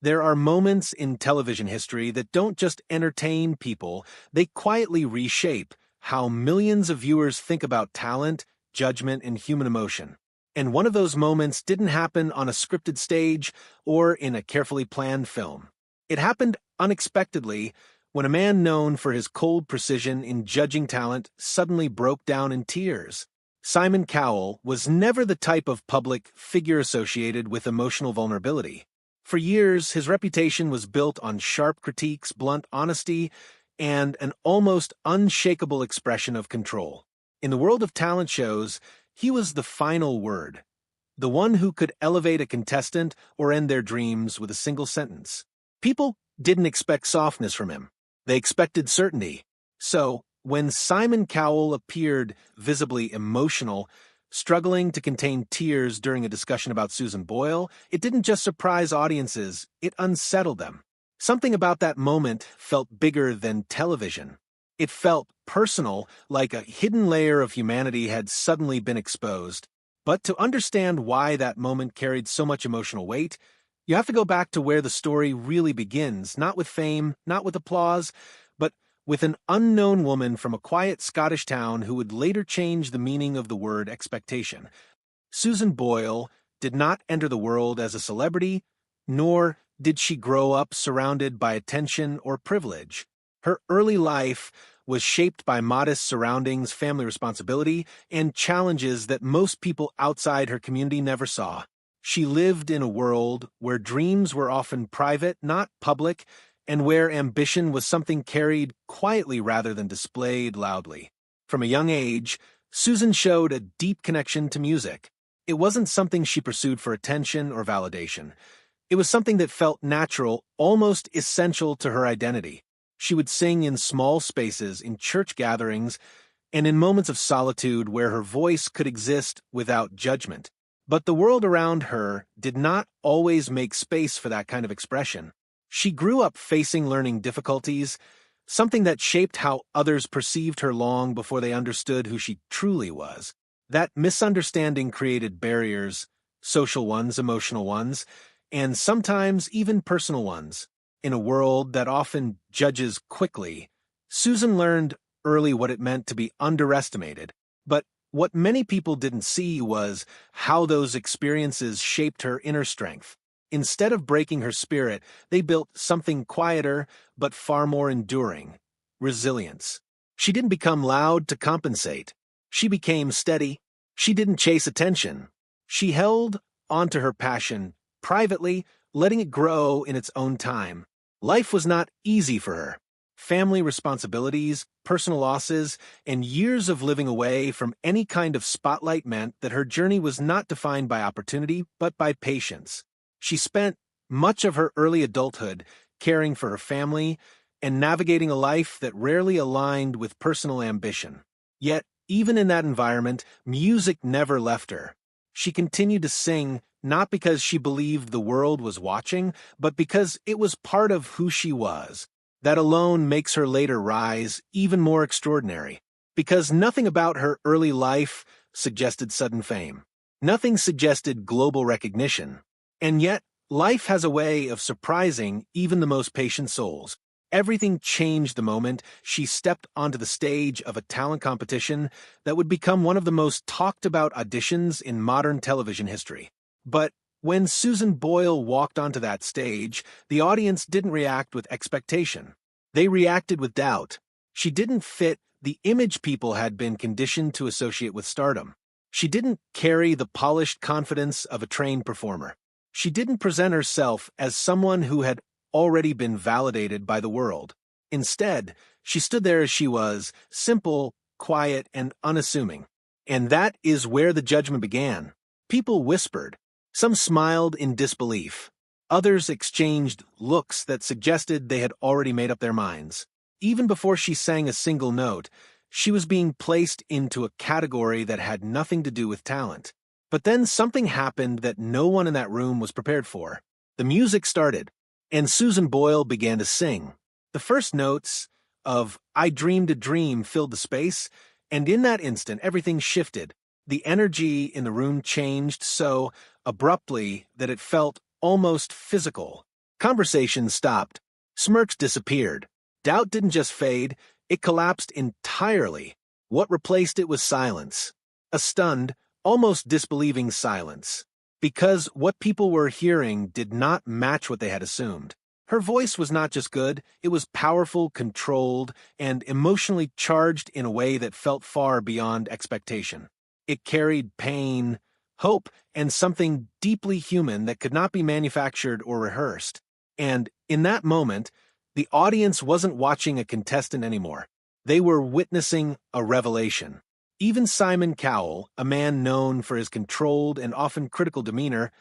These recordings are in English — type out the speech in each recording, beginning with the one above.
There are moments in television history that don't just entertain people, they quietly reshape how millions of viewers think about talent, judgment, and human emotion. And one of those moments didn't happen on a scripted stage or in a carefully planned film. It happened unexpectedly when a man known for his cold precision in judging talent suddenly broke down in tears. Simon Cowell was never the type of public figure associated with emotional vulnerability. For years, his reputation was built on sharp critiques, blunt honesty, and an almost unshakable expression of control. In the world of talent shows, he was the final word, the one who could elevate a contestant or end their dreams with a single sentence. People didn't expect softness from him. They expected certainty. So, when Simon Cowell appeared visibly emotional, struggling to contain tears during a discussion about Susan Boyle, it didn't just surprise audiences, it unsettled them. Something about that moment felt bigger than television. It felt personal, like a hidden layer of humanity had suddenly been exposed. But to understand why that moment carried so much emotional weight, you have to go back to where the story really begins, not with fame, not with applause, but with an unknown woman from a quiet Scottish town who would later change the meaning of the word expectation. Susan Boyle did not enter the world as a celebrity, nor did she grow up surrounded by attention or privilege. Her early life was shaped by modest surroundings, family responsibility, and challenges that most people outside her community never saw. She lived in a world where dreams were often private, not public, and where ambition was something carried quietly rather than displayed loudly. From a young age, Susan showed a deep connection to music. It wasn't something she pursued for attention or validation. It was something that felt natural, almost essential to her identity. She would sing in small spaces, in church gatherings, and in moments of solitude where her voice could exist without judgment. But the world around her did not always make space for that kind of expression. She grew up facing learning difficulties, something that shaped how others perceived her long before they understood who she truly was. That misunderstanding created barriers, social ones, emotional ones, and sometimes even personal ones. In a world that often judges quickly, Susan learned early what it meant to be underestimated. But what many people didn't see was how those experiences shaped her inner strength. Instead of breaking her spirit, they built something quieter but far more enduring: resilience. She didn't become loud to compensate. She became steady. She didn't chase attention. She held onto her passion privately, letting it grow in its own time. Life was not easy for her. Family responsibilities, personal losses, and years of living away from any kind of spotlight meant that her journey was not defined by opportunity, but by patience. She spent much of her early adulthood caring for her family and navigating a life that rarely aligned with personal ambition. Yet, even in that environment, music never left her. She continued to sing not because she believed the world was watching, but because it was part of who she was. That alone makes her later rise even more extraordinary, because nothing about her early life suggested sudden fame. Nothing suggested global recognition. And yet, life has a way of surprising even the most patient souls. Everything changed the moment she stepped onto the stage of a talent competition that would become one of the most talked about auditions in modern television history. But when Susan Boyle walked onto that stage, the audience didn't react with expectation. They reacted with doubt. She didn't fit the image people had been conditioned to associate with stardom. She didn't carry the polished confidence of a trained performer. She didn't present herself as someone who had already been validated by the world. Instead, she stood there as she was, simple, quiet, and unassuming. And that is where the judgment began. People whispered. Some smiled in disbelief. Others exchanged looks that suggested they had already made up their minds. Even before she sang a single note, she was being placed into a category that had nothing to do with talent. But then something happened that no one in that room was prepared for. The music started, and Susan Boyle began to sing. The first notes of "I Dreamed a Dream" filled the space, and in that instant everything shifted. The energy in the room changed so abruptly that it felt almost physical. Conversations stopped. Smirks disappeared. Doubt didn't just fade, it collapsed entirely. What replaced it was silence. A stunned, almost disbelieving silence. Because what people were hearing did not match what they had assumed. Her voice was not just good, it was powerful, controlled, and emotionally charged in a way that felt far beyond expectation. It carried pain, hope, and something deeply human that could not be manufactured or rehearsed. And in that moment, the audience wasn't watching a contestant anymore. They were witnessing a revelation. Even Simon Cowell, a man known for his controlled and often critical demeanor,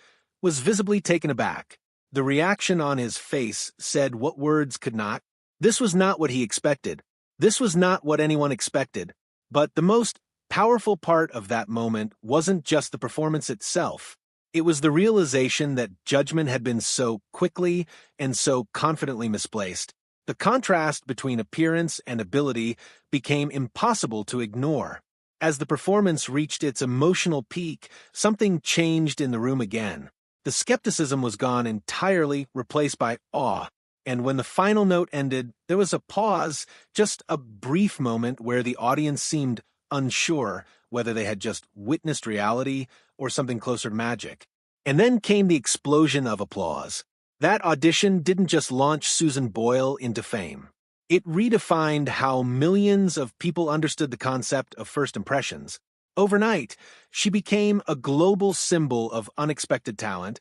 was visibly taken aback. The reaction on his face said what words could not. This was not what he expected. This was not what anyone expected. But the most powerful part of that moment wasn't just the performance itself. It was the realization that judgment had been so quickly and so confidently misplaced. The contrast between appearance and ability became impossible to ignore. As the performance reached its emotional peak, something changed in the room again. The skepticism was gone entirely, replaced by awe. And when the final note ended, there was a pause, just a brief moment where the audience seemed unsure whether they had just witnessed reality or something closer to magic. And then came the explosion of applause. That audition didn't just launch Susan Boyle into fame. It redefined how millions of people understood the concept of first impressions. Overnight, she became a global symbol of unexpected talent,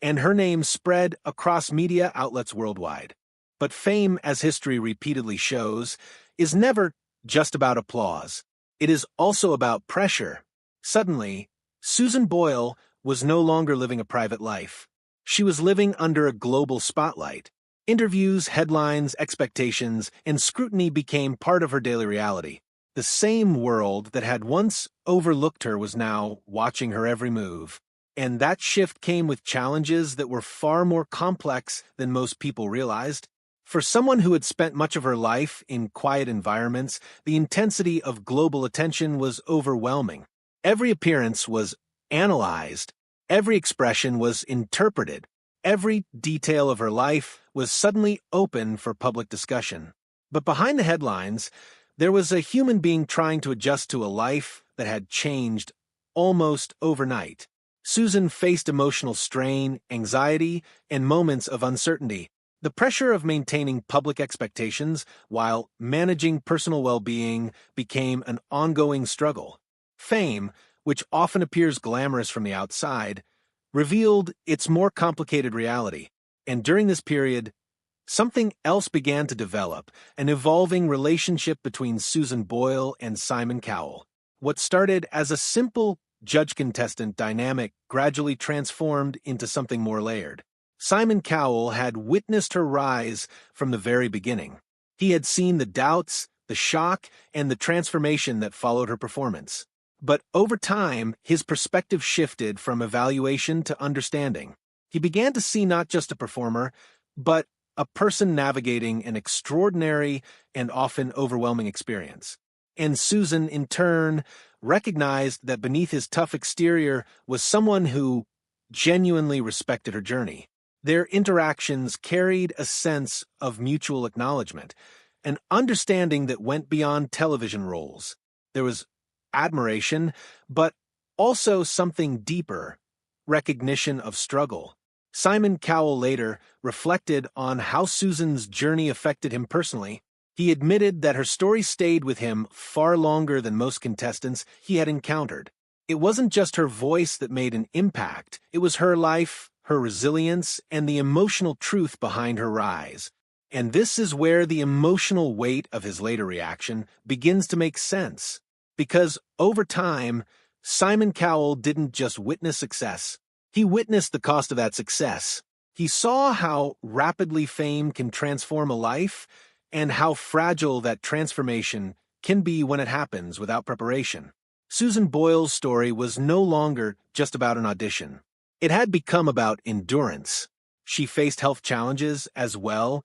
and her name spread across media outlets worldwide. But fame, as history repeatedly shows, is never just about applause. It is also about pressure. Suddenly, Susan Boyle was no longer living a private life. She was living under a global spotlight. Interviews, headlines, expectations, and scrutiny became part of her daily reality. The same world that had once overlooked her was now watching her every move. And that shift came with challenges that were far more complex than most people realized. For someone who had spent much of her life in quiet environments, the intensity of global attention was overwhelming. Every appearance was analyzed. Every expression was interpreted. Every detail of her life was suddenly open for public discussion. But behind the headlines, there was a human being trying to adjust to a life that had changed almost overnight. Susan faced emotional strain, anxiety, and moments of uncertainty. The pressure of maintaining public expectations while managing personal well-being became an ongoing struggle. Fame, which often appears glamorous from the outside, revealed its more complicated reality. And during this period, something else began to develop, an evolving relationship between Susan Boyle and Simon Cowell. What started as a simple judge-contestant dynamic gradually transformed into something more layered. Simon Cowell had witnessed her rise from the very beginning. He had seen the doubts, the shock, and the transformation that followed her performance. But over time, his perspective shifted from evaluation to understanding. He began to see not just a performer, but a person navigating an extraordinary and often overwhelming experience. And Susan, in turn, recognized that beneath his tough exterior was someone who genuinely respected her journey. Their interactions carried a sense of mutual acknowledgement, an understanding that went beyond television roles. There was admiration, but also something deeper, recognition of struggle. Simon Cowell later reflected on how Susan's journey affected him personally. He admitted that her story stayed with him far longer than most contestants he had encountered. It wasn't just her voice that made an impact, it was her life, her resilience, and the emotional truth behind her rise. And this is where the emotional weight of his later reaction begins to make sense. Because over time, Simon Cowell didn't just witness success, he witnessed the cost of that success. He saw how rapidly fame can transform a life and how fragile that transformation can be when it happens without preparation. Susan Boyle's story was no longer just about an audition. It had become about endurance. She faced health challenges as well,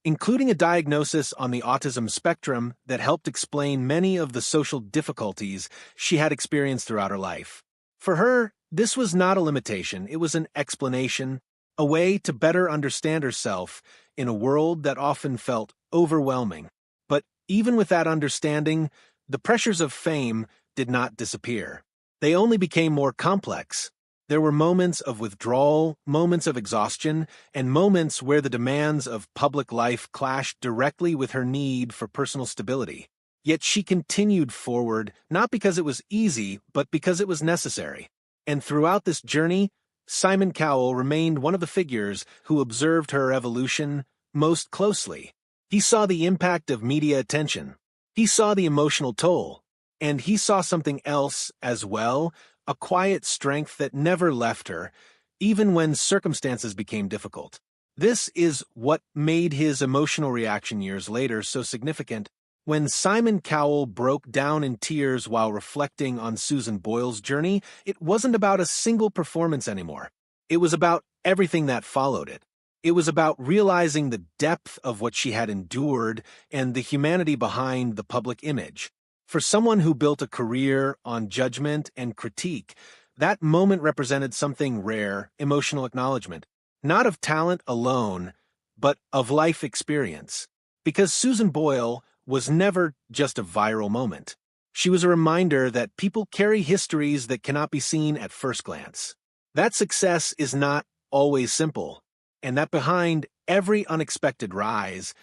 including a diagnosis on the autism spectrum that helped explain many of the social difficulties she had experienced throughout her life. For her, this was not a limitation, it was an explanation. a way to better understand herself in a world that often felt overwhelming. But even with that understanding, the pressures of fame did not disappear. They only became more complex. There were moments of withdrawal, moments of exhaustion, and moments where the demands of public life clashed directly with her need for personal stability. Yet she continued forward, not because it was easy, but because it was necessary. And throughout this journey, Simon Cowell remained one of the figures who observed her evolution most closely. He saw the impact of media attention. He saw the emotional toll. And he saw something else as well, a quiet strength that never left her, even when circumstances became difficult. This is what made his emotional reaction years later so significant. When Simon Cowell broke down in tears while reflecting on Susan Boyle's journey, it wasn't about a single performance anymore. It was about everything that followed it. It was about realizing the depth of what she had endured and the humanity behind the public image. For someone who built a career on judgment and critique, that moment represented something rare, emotional acknowledgement, not of talent alone, but of life experience. Because Susan Boyle was never just a viral moment. She was a reminder that people carry histories that cannot be seen at first glance. That success is not always simple, and that behind every unexpected rise,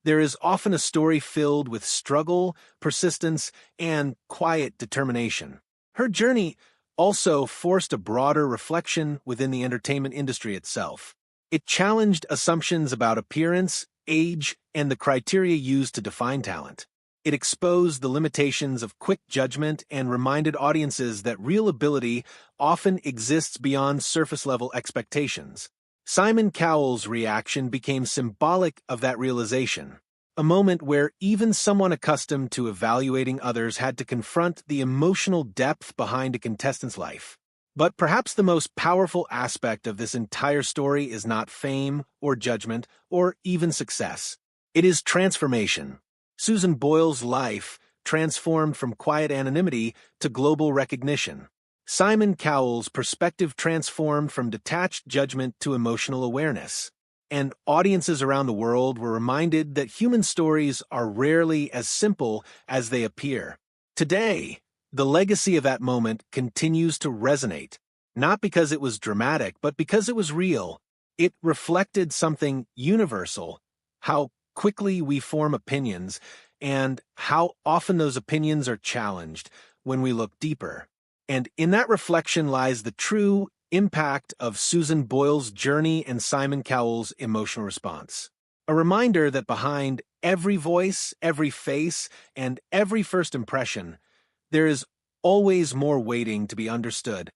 there is often a story filled with struggle, persistence, and quiet determination. Her journey also forced a broader reflection within the entertainment industry itself. It challenged assumptions about appearance, age, and the criteria used to define talent. It exposed the limitations of quick judgment and reminded audiences that real ability often exists beyond surface-level expectations. Simon Cowell's reaction became symbolic of that realization, a moment where even someone accustomed to evaluating others had to confront the emotional depth behind a contestant's life. But perhaps the most powerful aspect of this entire story is not fame or judgment or even success. It is transformation. Susan Boyle's life transformed from quiet anonymity to global recognition. Simon Cowell's perspective transformed from detached judgment to emotional awareness. And audiences around the world were reminded that human stories are rarely as simple as they appear. Today, the legacy of that moment continues to resonate, not because it was dramatic, but because it was real. It reflected something universal, how quickly we form opinions, and how often those opinions are challenged when we look deeper. And in that reflection lies the true impact of Susan Boyle's journey and Simon Cowell's emotional response. A reminder that behind every voice, every face, and every first impression, there is always more waiting to be understood.